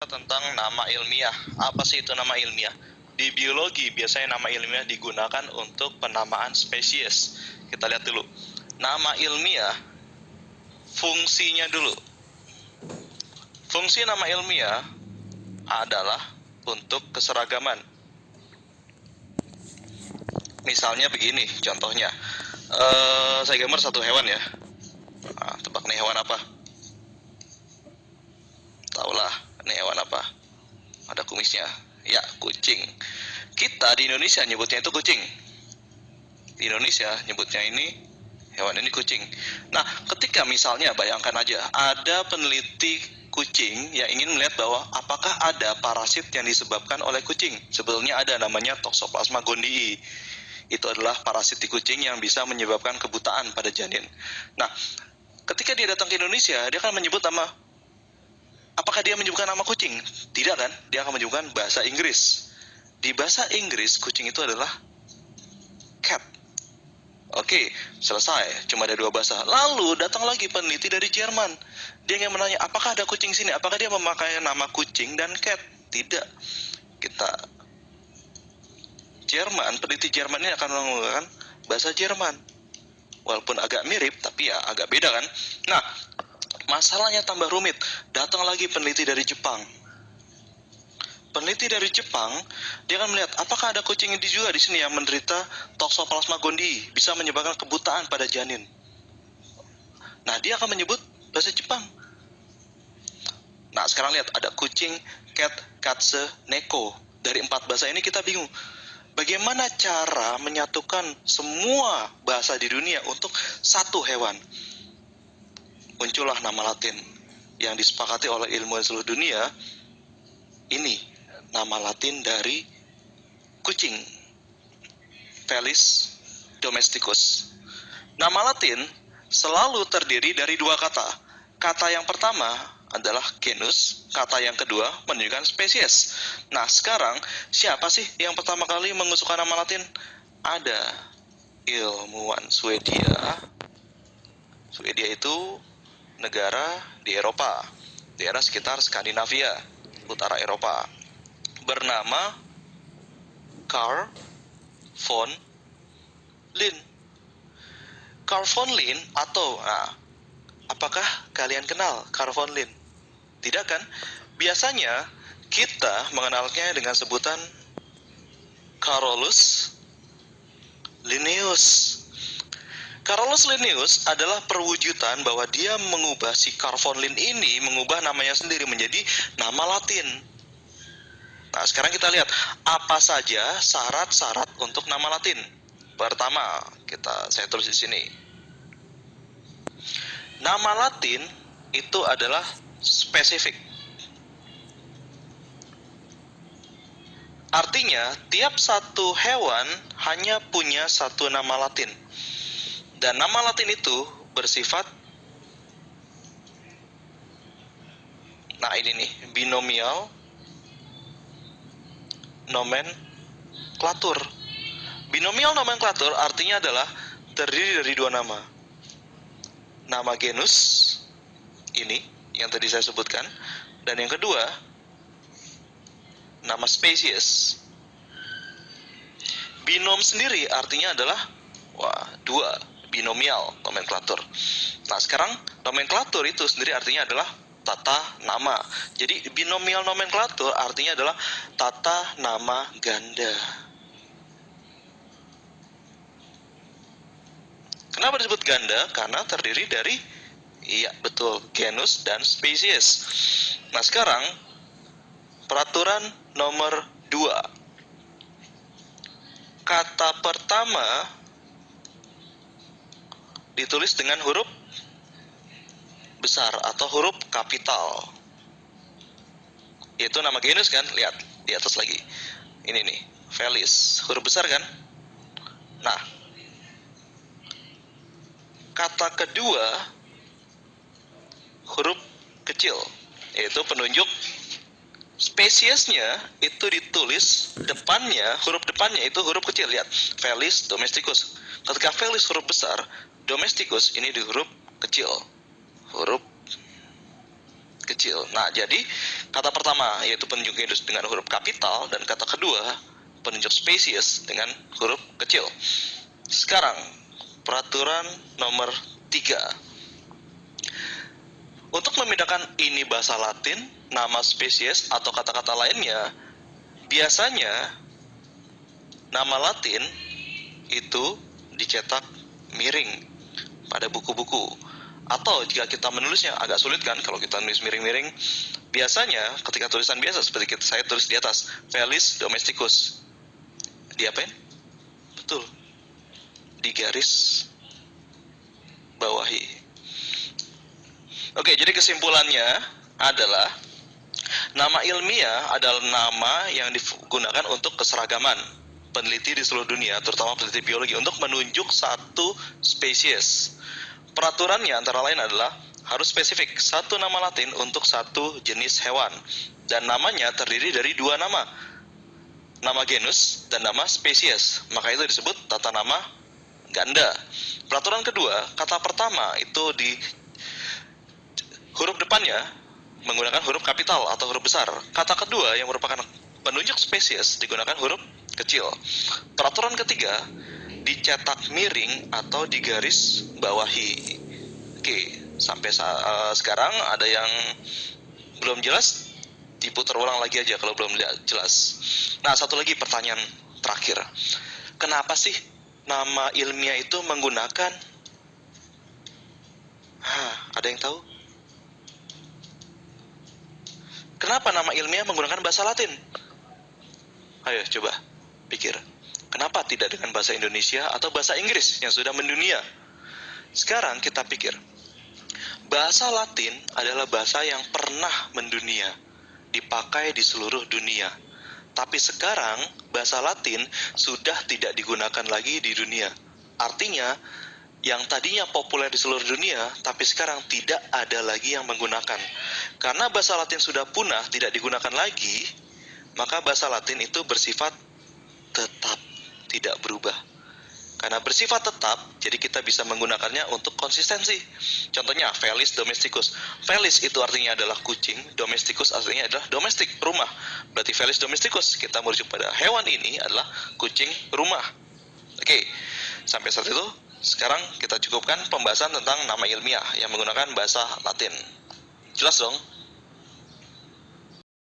tentang nama ilmiah. Apa sih itu nama ilmiah? Di biologi biasanya nama ilmiah digunakan untuk penamaan spesies. Kita lihat dulu. Nama ilmiah, fungsinya dulu. Fungsi nama ilmiah adalah untuk keseragaman. Misalnya begini, contohnya. Saya gambar satu hewan ya. Nah, tebak nih hewan apa? Taulah, ini hewan apa? Ada kumisnya. Ya, kucing. Kita di Indonesia nyebutnya itu kucing. Di Indonesia nyebutnya ini hewan ini kucing. Nah, ketika misalnya bayangkan aja ada peneliti kucing yang ingin melihat bahwa apakah ada parasit yang disebabkan oleh kucing. Sebetulnya ada, namanya Toxoplasma gondii. Itu adalah parasit di kucing yang bisa menyebabkan kebutaan pada janin. Nah, ketika dia datang ke Indonesia, dia akan menyebut nama. Apakah dia menyebutkan nama kucing? Tidak kan? Dia akan menyebutkan bahasa Inggris. Di bahasa Inggris, kucing itu adalah cat. Oke, selesai. Cuma ada dua bahasa. Lalu datang lagi peneliti dari Jerman. Dia ingin menanya, apakah ada kucing sini? Apakah dia memakai nama kucing dan cat? Tidak. Kita Jerman, peneliti Jerman ini akan menggunakan bahasa Jerman. Walaupun agak mirip, tapi ya agak beda kan? Nah, masalahnya tambah rumit. Datang lagi peneliti dari Jepang. Peneliti dari Jepang, dia akan melihat apakah ada kucing ini juga di sini yang menderita Toxoplasma gondii, bisa menyebabkan kebutaan pada janin. Nah, dia akan menyebut bahasa Jepang. Nah, sekarang lihat ada kucing, cat, katse, neko. Dari 4 bahasa ini kita bingung. Bagaimana cara menyatukan semua bahasa di dunia untuk satu hewan? Muncullah nama Latin yang disepakati oleh ilmuwan seluruh dunia. Ini nama Latin dari kucing, Felis domesticus. Nama Latin selalu terdiri dari 2 kata. Kata yang pertama adalah genus, kata yang kedua menunjukkan spesies. Nah, sekarang siapa sih yang pertama kali mengusulkan nama Latin? Ada ilmuwan Swedia. Swedia itu negara di Eropa, daerah sekitar Skandinavia, utara Eropa, bernama Carl von Linné. Carl von Linné atau, apakah kalian kenal Carl von Linné? Tidak kan? Biasanya kita mengenalnya dengan sebutan Carolus Linnaeus. Carolus Linnaeus adalah perwujudan bahwa dia mengubah, si Carl von Linné ini mengubah namanya sendiri menjadi nama Latin. Nah, sekarang kita lihat apa saja syarat-syarat untuk nama Latin. Pertama, saya tulis di sini. Nama Latin itu adalah spesifik. Artinya, tiap satu hewan hanya punya satu nama Latin. Dan nama Latin itu bersifat, nah ini nih, binomial nomenklatur. Binomial nomenklatur artinya adalah terdiri dari 2 nama. Nama genus, ini yang tadi saya sebutkan, dan yang kedua, nama spesies. Binom sendiri artinya adalah 2, binomial nomenklatur. Nah, sekarang nomenklatur itu sendiri artinya adalah tata nama. Jadi binomial nomenklatur artinya adalah tata nama ganda. Kenapa disebut ganda? Karena terdiri dari, iya betul, genus dan spesies. Nah, sekarang peraturan nomor 2. Kata pertama ditulis dengan huruf besar atau huruf kapital. Itu nama genus kan? Lihat di atas lagi. Ini nih, Felis, huruf besar kan? Nah, kata kedua huruf kecil, yaitu penunjuk spesiesnya itu ditulis depannya, huruf depannya itu huruf kecil. Lihat, Felis domesticus. Ketika Felis huruf besar, domesticus ini di huruf kecil, huruf kecil. Nah, jadi kata pertama yaitu penunjuk genus dengan huruf kapital, dan kata kedua penunjuk spesies dengan huruf kecil. Sekarang peraturan nomor 3. Untuk membedakan ini bahasa Latin, nama spesies atau kata-kata lainnya, biasanya nama Latin itu dicetak miring pada buku-buku. Atau jika kita menulisnya agak sulit kan kalau kita nulis miring-miring, biasanya ketika tulisan biasa seperti saya tulis di atas, Felis domesticus, diapain? Betul, di garis bawahi. Oke, jadi kesimpulannya adalah nama ilmiah adalah nama yang digunakan untuk keseragaman peneliti di seluruh dunia, terutama peneliti biologi, untuk menunjuk satu spesies. Peraturannya antara lain adalah harus spesifik, satu nama Latin untuk satu jenis hewan, dan namanya terdiri dari dua nama genus dan nama spesies, maka itu disebut tata nama ganda. Peraturan kedua, kata pertama itu di huruf depannya menggunakan huruf kapital atau huruf besar. Kata kedua yang merupakan penunjuk spesies digunakan huruf kecil. Peraturan ketiga, dicetak miring atau di garis bawahi. Oke, sampai sekarang ada yang belum jelas, diputar ulang lagi aja kalau belum jelas. Nah, satu lagi pertanyaan terakhir. Kenapa sih nama ilmiah itu menggunakan ada yang tahu? Kenapa nama ilmiah menggunakan bahasa Latin? Ayo coba pikir. Kenapa tidak dengan bahasa Indonesia atau bahasa Inggris yang sudah mendunia? Sekarang kita pikir. Bahasa Latin adalah bahasa yang pernah mendunia, dipakai di seluruh dunia. Tapi sekarang bahasa Latin sudah tidak digunakan lagi di dunia. Artinya, yang tadinya populer di seluruh dunia, tapi sekarang tidak ada lagi yang menggunakan. Karena bahasa Latin sudah punah, tidak digunakan lagi, maka bahasa Latin itu bersifat tetap, tidak berubah. Karena bersifat tetap, jadi kita bisa menggunakannya untuk konsistensi. Contohnya, Felis domesticus. Felis itu artinya adalah kucing, domesticus artinya adalah domestik, rumah. Berarti Felis domesticus, kita merujuk pada hewan ini adalah kucing rumah. Oke, sampai saat itu, sekarang kita cukupkan pembahasan tentang nama ilmiah yang menggunakan bahasa Latin. Jelas dong?